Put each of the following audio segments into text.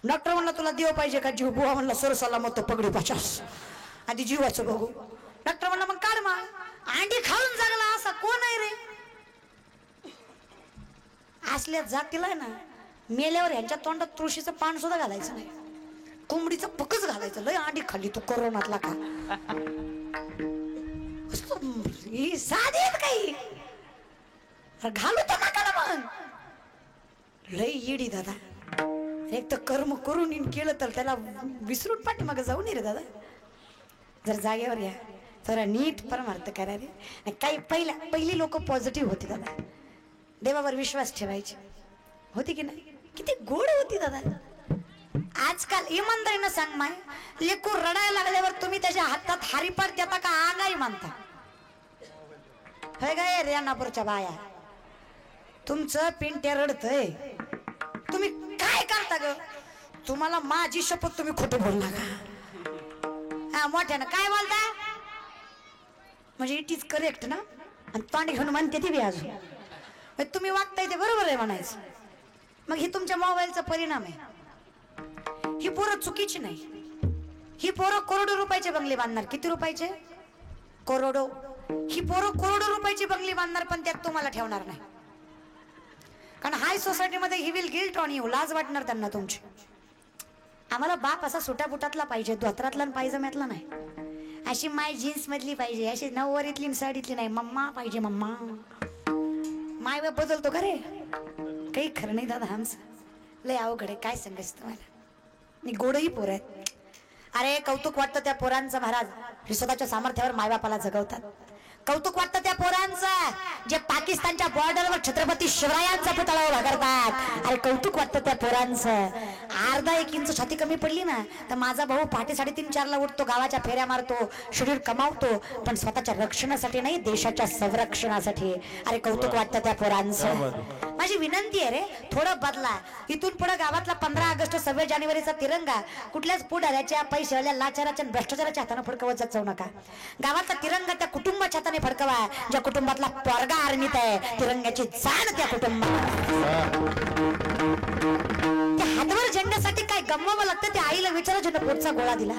Doctor म्हणला तुला देव पाहिजे का जीव? बुवा म्हणला सर सलामत पगडी 50. आधी जीवाचं बघू. डॉक्टर म्हणला मग काढ मग. अंडी खाऊन जगला असा कोण आहे रे? असल्या जातीला ना मेल्यावर ह्यांच्या तोंडात तुळशीचं पान सुद्धा घालायचं नाही, कोंबडीचं पकच घालायचं. लय अंडी खाल्ली तू कोरोनातला का? ही साधी आहेत काही घालू तर नका मग. लय येडी दादा. एक तर कर्म करून केलं तर त्याला विसरून पाठीमागं जाऊ नये रे दादा. जर जागेवर या तर नीट परमार्थ करा रे. काही पहिली लोक पॉझिटिव्ह होती दादा, देवावर विश्वास ठेवायचे होती की नाही? किती गोड होती दादा. आजकाल इमानदारीनं सांग माय, लेकरू रडायला लागल्यावर तुम्ही त्याच्या हातात हारीपाट देता का आगाई मानता? हे काय रेणापूरच्या बाया, तुमचं पिंट्या रडतय, तुम्ही काय करता ग? तुम्हाला माझी शपथ तुम्ही खोटं बोलला का? हा मोठ्यानं काय बोलता म्हणजे इट इज करेक्ट ना? आणि तोंड घेऊन म्हणते ती बी अजून तुम्ही वागताय ते बरोबर आहे म्हणायचं. मग ही तुमच्या मोबाईलचा परिणाम आहे. ही पोरं चुकीची नाही. ही पोरं करोडो रुपयाचे बंगले बांधणार. किती रुपयाचे? करोडो. ही पोरं करोडो रुपयाची बंगली बांधणार पण त्यात तुम्हाला ठेवणार नाही. कारण हाय सोसायटीमध्ये he will guilt on you. लाज वाटणार त्यांना तुमची. आम्हाला बाप असा सुटापुटातला पाहिजे, धोत्रातला पायजम्यातला नाही. अशी माय जीन्स मधली पाहिजे, अशी नऊवारीतली साडीतली नाही. मम्मा पाहिजे मम्मा. माय बाप बदलतो का रे? काही खरं नाही दादा आमचं. लय अवघड आहे. काय सांगायचं तुम्हाला. मी गोडही पोर आहेत. अरे कौतुक वाटतं त्या पोरांचं महाराज, हे स्वतःच्या सामर्थ्यावर मायबापाला जगवतात. कौतुक वाटतं त्या पोरांचं जे पाकिस्तानच्या बॉर्डरवर छत्रपती शिवरायांचा पुतळा उभा करतात. अरे कौतुक वाटतं त्या पोरांचं. अर्धा 1 इंच छाती कमी पडली ना तर माझा भाऊ पहाटे 3:30-4ला उठतो, गावाच्या फेऱ्या मारतो, शरीर कमावतो, पण स्वतःच्या रक्षणासाठी नाही, देशाच्या संरक्षणासाठी. अरे कौतुक वाटतं त्या पोरांचं. माझी विनंती आहे रे, थोडं बदला. इथून पुढे गावातला 15 ऑगस्ट 26 जानेवारीचा तिरंगा कुठल्याच पुढाऱ्याच्या, पैशावाल्या, लाचाराच्या, भ्रष्टाचाराच्या हाताने फडकवत जाऊ नका. गावातला तिरंगा त्या कुटुंबाच्या हाताने फडकवा ज्या कुटुंबातला पोरगा आर्मीत आहे. तिरंग्याची जाण त्या कुटुंबात. त्या हातवर झेंड्यासाठी काय गमवावं लागतं? त्या आईला विचारा ज्यानं पोटचा गोळा दिला,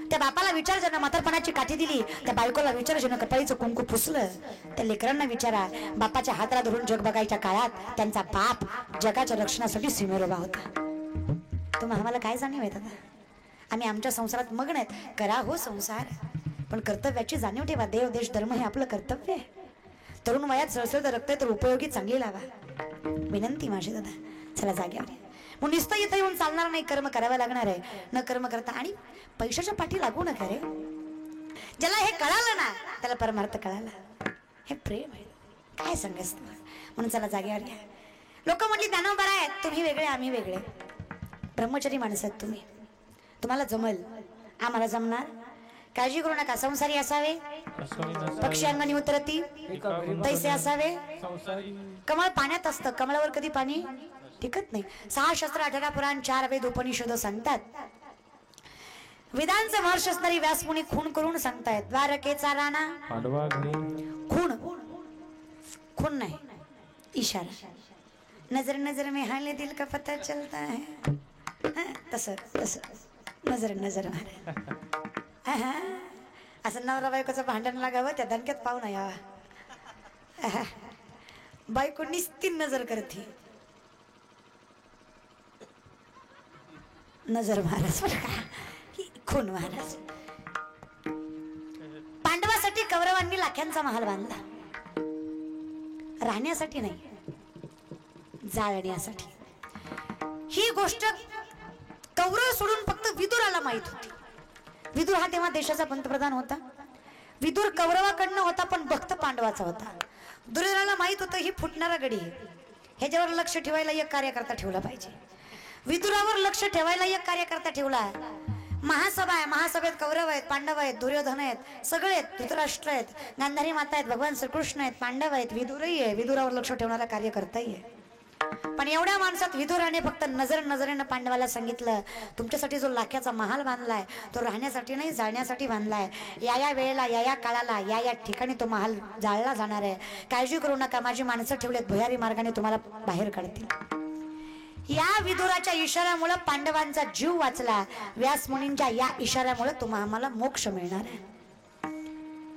त्या बापाला विचार ज्यानं म्हातारपणाची काठी दिली, त्या बायकोला विचारा ज्यानं कपाळीचं कुंकू पुसलं, त्या लेकरांना विचारा बापाच्या हाताला धरून जग बघायच्या काळात त्यांचा बाप जगाच्या रक्षणासाठी सीमेवर उभा होता. तुम्हाला आम्हाला काय जाणीव आहे दादा? आम्ही आमच्या संसारात मग्न आहेत. करा हो संसार, पण कर्तव्याची जाणीव ठेवा. देव देश धर्म हे आपलं कर्तव्य आहे. तरुण वयात सळसळ रक्त आहे तर उपयोगी चांगली लावा. विनंती माझी दादा. चला जाग्यावर. मग नुसतं इथं येऊन चालणार नाही, कर्म करावं लागणार आहे. न कर्म करता आणि पैशाच्या पाठी लागू नका रे. ज्याला हे कळालं ना त्याला परमार्थ कळाला. हे प्रेम आहे. काय सांगायचं तुम्हाला. म्हणून चला जाग्यावर घ्या. लोक म्हटली त्यानं बरं आहे, तुम्ही वेगळे आम्ही वेगळे. ब्रह्मचारी माणसं आहेत तुम्ही, तुम्हाला जमल, आम्हाला जमणार. काळजी करू नका. संसारी असावे, पक्षी अंगणी उतरती तैसे असावे. कमळ पाण्यात असतं, कमळावर कधी पाणी टिकत नाही. 6 शस्त्र 18 पुराण 4 वेद उपनिषद सांगतात. वेदांचे महर्षी असणारी व्यासमुनी खून करून सांगतायत. द्वारकेचा राणा खून, खून नाही, इशारा. नजर नजर में हाले दिल का पता चलता है. तसं नजर नजर मारे. असं नवरा बायकोचं भांडण लागावं, त्या दणक्यात पाहून यावा. बायको निस्ती नजर करते. नजर महाराज खून महाराज. पांडवासाठी कौरवांनी लाख्यांचा महाल बांधला. राहण्यासाठी नाही, जाळण्यासाठी. ही गोष्ट कौरव सोडून फक्त विदुराला माहित होती. विदुर हा तेव्हा देशाचा पंतप्रधान होता. विदुर कौरवाकडनं होता पण भक्त पांडवाचा होता. दुर्योधनाला माहित होतं ही फुटणारा गडी आहे, ह्याच्यावर लक्ष ठेवायला एक कार्यकर्ता ठेवला पाहिजे. विदुरावर लक्ष ठेवायला एक कार्यकर्ता ठेवला. महासभा आहे, महासभेत कौरव आहेत, पांडव आहेत, दुर्योधन आहेत, सगळे आहेत, धृतराष्ट्र आहेत, गांधारी माता आहेत, भगवान श्रीकृष्ण आहेत, पांडव आहेत, विदुरही आहे. विदुरावर लक्ष ठेवणारा कार्यकर्ताही आहे. पण एवढ्या माणसात विदुराने फक्त नजरेनं पांडवाला सांगितलं, तुमच्यासाठी जो लाख्याचा महाल बांधलाय तो राहण्यासाठी नाही, जाळण्यासाठी बांधलाय. या वेळेला, या काळाला, या ठिकाणी तो महाल जाळला जाणार आहे. काळजी करू नका, माझी माणसं ठेवलेत, भुयारी मार्गाने तुम्हाला बाहेर काढतील. या विदुराच्या इशाऱ्यामुळे पांडवांचा जीव वाचला. व्यास मुनींच्या या इशाऱ्यामुळे आम्हाला मोक्ष मिळणार आहे.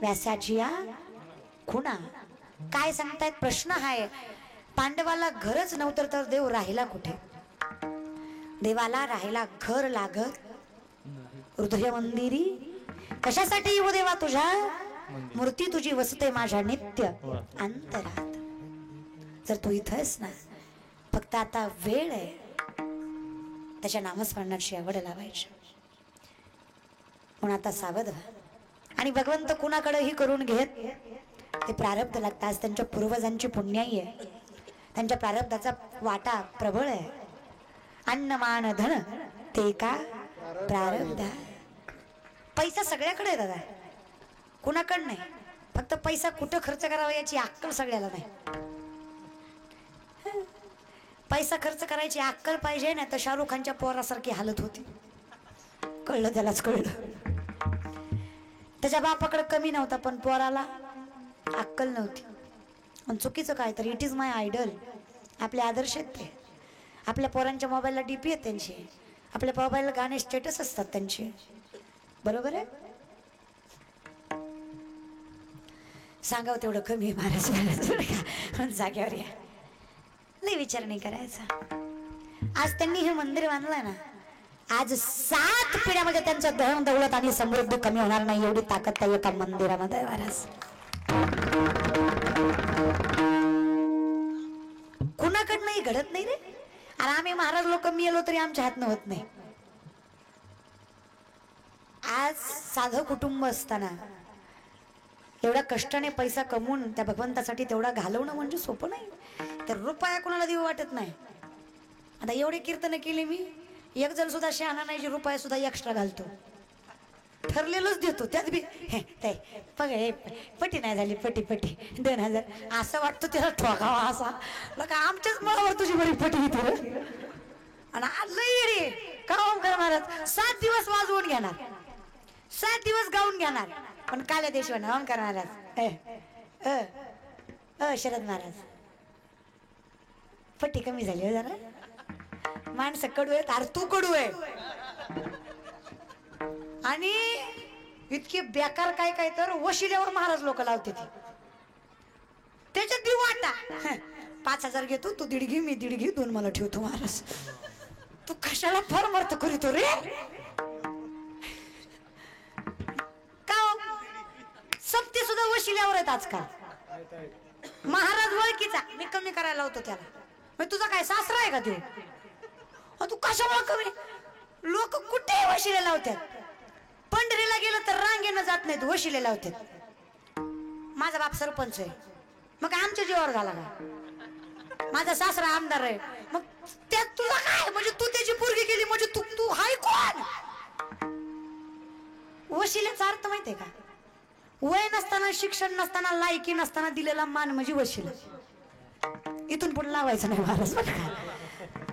व्यासाची या खुणा काय सांगतायत? प्रश्न आहे. पांडवाला घरच नव्हतं तर देव राहिला कुठे? देवाला राहायला घर लागत हृदय मंदिरी. कशासाठी येऊ देवा तुझ्या? मूर्ती तुझी वसते माझ्या नित्य अंतरात. जर तू इथंच ना, फक्त आता वेळ आहे त्याच्या नामस्मरणाची आवड लावायची. म्हणून आता सावध व्हा. आणि भगवंत कुणाकडेही करून घेत ते प्रारब्ध लागतात. आज त्यांच्या पूर्वजांची पुण्याई आहे, त्यांच्या प्रारब्धाचा वाटा प्रबळ आहे. अन्न मान धन ते का प्रारब्ध. पैसा सगळ्याकडे आहे दादा, कुणाकडे नाही. फक्त पैसा कुठं खर्च करावा याची अक्कल सगळ्याला नाही. पैसा खर्च करायची अक्कल पाहिजे ना, तर शाहरुख खानच्या पोरासारखी हालत होती. कळलं त्यालाच कळलं. त्याच्या बापाकडे कमी नव्हता पण पोराला अक्कल नव्हती. पण चुकीचं काय तर इट इज माय आयडल. आपले आदर्श आहेत ते. आपल्या पोरांच्या मोबाईलला डीपी आहेत त्यांची, आपल्या मोबाईलला गाणे स्टेटस असतात त्यांचे. बरोबर आहे? सांगावं तेवढं कमी महाराज. जाग्यावर या, लई विचार नाही करायचा. आज त्यांनी हे मंदिर बांधलंय ना, आज 7 पिढ्यामध्ये त्यांचं धन दौलत आणि समृद्धी कमी होणार नाही एवढी ताकद त्या एका मंदिरामध्ये महाराज. कुणाकडनंही घडत नाही रे. आणि आम्ही महाराज लोक मेलो तरी आमच्या हातनं होत नाही. आज साधं कुटुंब असताना एवढ्या कष्टाने पैसा कमवून त्या भगवंतासाठी तेवढा घालवणं म्हणजे सोपं नाही. तर रुपया कोणाला देऊ वाटत नाही. आता एवढे कीर्तन केले मी, एक जण सुद्धा शहाणा नाही जे रुपया सुद्धा एक्स्ट्रा घालतो. ठरलेलंच देतो त्यात बी बघ पटी नाही झाली, पटी 2000 असं वाटतं त्याला ठोकावा असा. लका आमच्याच मुळावर तुझी बरी पटी येते. आणि लई रे काम करणार. 7 दिवस वाजवून घेणार, 7 दिवस गाऊन घेणार. पण काल्या देशवर ओंकार महाराज शरद महाराज पट्टी कमी झाली जरा. माणसं कडू आहेत, अरे तू कडू आहे. आणि इतकी बेकार काय काय तर वशिल्यावर महाराज लोक लावते ती. त्याच्यात देऊ वाटा 5000 घेतो तू, 1.5 घे, मी 1.5 घे, 2 मला ठेवतो महाराज. तू कशाला फार मर्थ करीतो रे? सप्ती सुद्धा वशिल्यावर आहेत आजकाल. महाराज ओळखीचा मी कमी करायला होतो त्याला. मग तुझा काय सासरा आहे का तू? तू कशामुळे कमी? लोक कुठे वशिले लावतात. पंढरीला गेलं तर रांगेनं जात नाहीत, वशिले लावतात. माझा बाप सरपंच आहे, मग आमच्या जीवावर झाला का? माझा सासरा आमदार आहे, मग त्यात तुला काय? म्हणजे तू त्याची पोरगी केली म्हणजे तू हाय कोण? वशिलेचा अर्थ माहितीये का? वय नसताना, शिक्षण नसताना, लायकी नसताना दिलेला मान म्हणजे वशिला. इथून पुढे लावायचं नाही महाराज.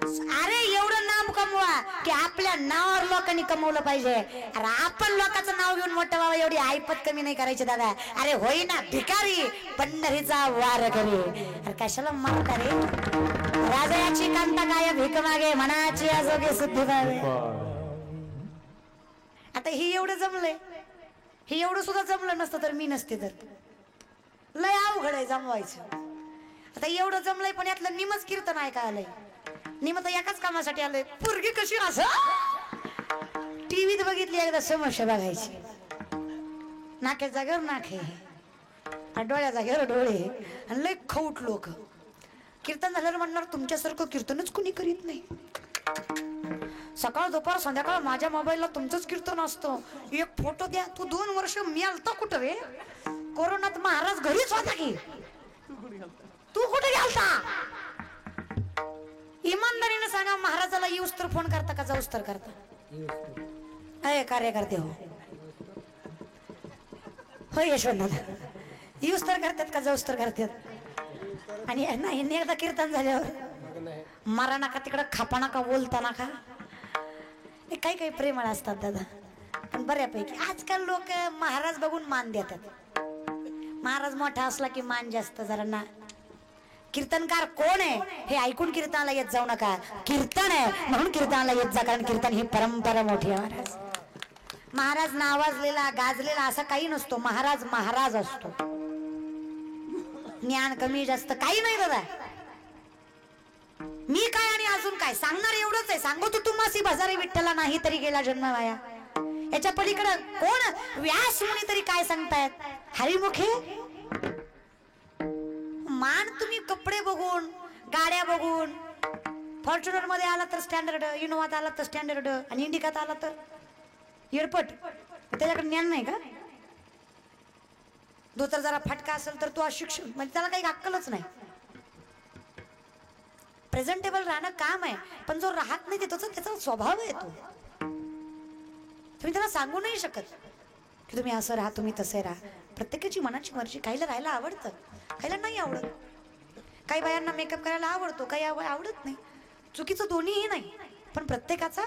अरे एवढं नाम कमवा की आपल्या नावावर लोकांनी कमवलं पाहिजे. अरे आपण लोकांचं नाव घेऊन मोठं व्हावं एवढी ऐपत कमी नाही करायची दादा. अरे होईना भिकारी पंढरीचा वार करे. अरे कशाला म्हणता रे? राजाची कांता काय भीक मागे मनाची आजोगे सुद्धा व्हावे. आता ही एवढं जमलंय, हे एवढं सुद्धा जमलं नसतं तर मी नसते तर लय अवघड आहे जमवायचं. आता एवढं जमलंय पण यातलं निमच कीर्तन आहे का आलंय. निम तर एकाच कामासाठी आलंय. पोरगी कशी असं टीव्हीत बघितली एकदा समस्या बघायची. नाक्या जागेवर नाके, डोळ्या जागेवर डोळे, आणि लय खौट लोक. कीर्तन झाल्यावर म्हणणार तुमच्यासारखं कीर्तनच कुणी करीत नाही. सकाळ दुपार संध्याकाळ माझ्या मोबाईलला तुमचंच कीर्तन असतं. एक फोटो द्या. तू 2 वर्ष मिळालता कुठं रे? कोरोनात महाराज घरीच होता की तू कुठे गेलता? इमानदारीने सांगा, महाराजाला येऊस तर फोन करता का जाऊस तर करता? अय कार्यकर्ते हो यशवंत, येऊस तर करतात का जाऊस तर करतात? आणि नाही एकदा कीर्तन झाल्यावर मारा नका तिकडं, खापा नका, बोलता नका. काही काही प्रेमळ असतात दादा. पण बऱ्यापैकी आजकाल लोक महाराज बघून मान देतात. महाराज मोठा असला की मान जास्त जरा ना. कीर्तनकार कोण आहे हे ऐकून कीर्तनाला येत जाऊ नका. कीर्तन आहे म्हणून कीर्तनाला येत जा, कारण कीर्तन ही परंपरा मोठी आहे. महाराज महाराज नावाजलेला गाजलेला असा काही नसतो. महाराज महाराज असतो. ज्ञान कमी जास्त काही नाही दादा. मी काय आणि अजून काय सांगणार एवढंच आहे. सांगू तू तुम्हासी भजारी विठ्ठला नाही तरी गेला जन्म वाया. याच्या पलीकडे कोण व्यास मुनी तरी काय सांगतायत. हरिमुखे मान तुम्ही कपडे बघून गाड्या बघून. फॉर्च्युनर मध्ये आला तर स्टँडर्ड, इनोवात आला तर स्टँडर्ड, आणि इंडिकात आला तर एअरपोर्ट. त्याच्याकडे ज्ञान नाही का. धोतर जरा फटका असेल तर तो अशिक्षित, म्हणजे त्याला काही अक्कलच नाही. प्रेझेंटेबल राहणं काम आहे, पण जो राहत नाही त्याचा स्वभाव आहे. तो तुम्ही त्याला सांगू नाही शकत की तुम्ही असं राहा, तुम्ही तसे राहा. प्रत्येकाची मनाची मर्जी. काहीला राहायला आवडतं, काहीला नाही आवडत. काही बायांना मेकअप करायला आवडतो, काही आवडत नाही. चुकीचं दोन्हीही नाही, पण प्रत्येकाचा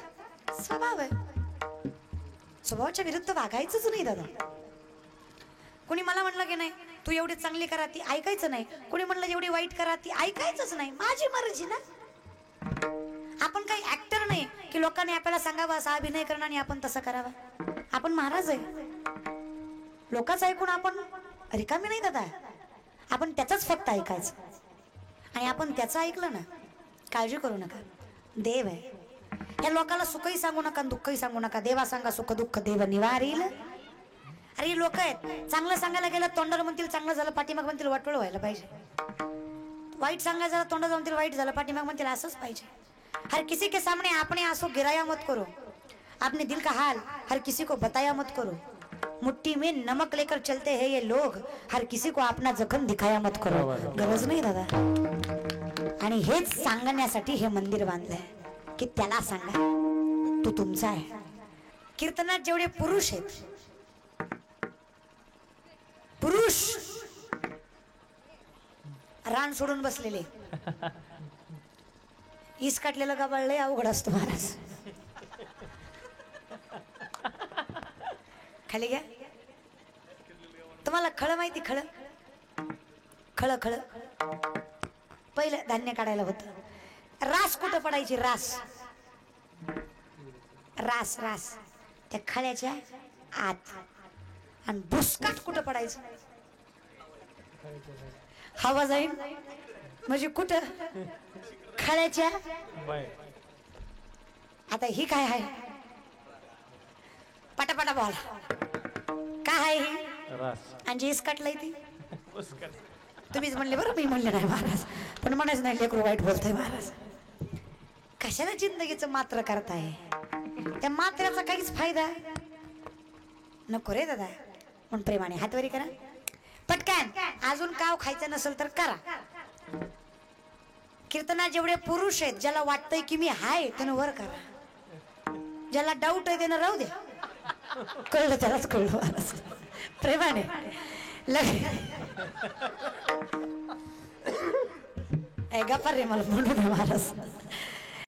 स्वभाव आहे. स्वभावाच्या विरुद्ध वागायचंच नाही दादा. कोणी मला म्हणलं की नाही तू एवढी चांगली करा ती ऐकायचं नाही. कोणी म्हणलं एवढी वाईट करा ती ऐकायचंच नाही. माझी मर्जी ना. आपण काही ऍक्टर नाही की लोकांनी आपल्याला सांगावं असा अभिनय करणं आणि आपण तसं करावं. आपण महाराज आहे. लोकांचं ऐकून आपण रिकामी नाही दादा. आपण त्याचंच फक्त ऐकायचं, आणि आपण त्याचं ऐकलं ना, काळजी करू नका. देव आहे. या लोकांना सुखही सांगू नका, दुःखही सांगू नका. देवा सांगा सुख दुःख देव निवारील. अरे लोक आहेत, चांगलं सांगायला गेलं तोंडाला म्हणतील चांगलं झालं, पाठीमाग म्हणतील वाटोळ व्हायला पाहिजे. वाईट सांगायला झालं तोंडाला म्हणतील वाईट झालं, पाठीमाग म्हणतील असंच पाहिजे. हर किसी के सामने आपने आंसू गिराया मत करो. अपने दिल का हाल हर किसी को बताया मत करो. मुट्ठी में नमक लेकर चलते हैं ये लोग. हर किसी को अपना जखम दिखाया मत करो. गरज नाही दादा. आणि हेच सांगण्यासाठी हे मंदिर बांधलंय की त्याला सांगा तू तुमचा आहे. कीर्तनात जेवढे पुरुष आहेत, पुरुष रान सोडून बसलेले. इस काटलेलं गाबाळ लय अवघड असतो महाराज. खाली घ्या. तुम्हाला खळ माहिती? खळ खळ खळ पहिलं धान्य काढायला होतं. रास कुठं पडायची? रास रास रास त्या खळ्याच्या आत. आणि भुसकाट कुठं पडायचं? हवा जाईल म्हणजे कुठं? खळ्याच्या. आता ही काय आहे? पटापटा बोला. काय आहे ही? आणि जी इसकाटलंय ती तुम्हीच म्हणले बरं, मी म्हणले नाही महाराज. पण म्हणायचं नाही लेकरू वाईट बोलतोय महाराज. कशाला जिंदगीचं मात्र करताय? त्या मात्र्याचा काहीच फायदा नको रे दादा. पण प्रेमाने हातवरी करा पटकन. अजून काव खायचं नसेल तर करा. कीर्तनात जेवढे पुरुष आहेत, ज्याला वाटतंय की मी हाय त्यानं वर करा. ज्याला डाऊट आहे त्यानं राहू द्या. कळलं त्यालाच कळलं. प्रेमाने गप्पा रे मला म्हणू दे महाराज.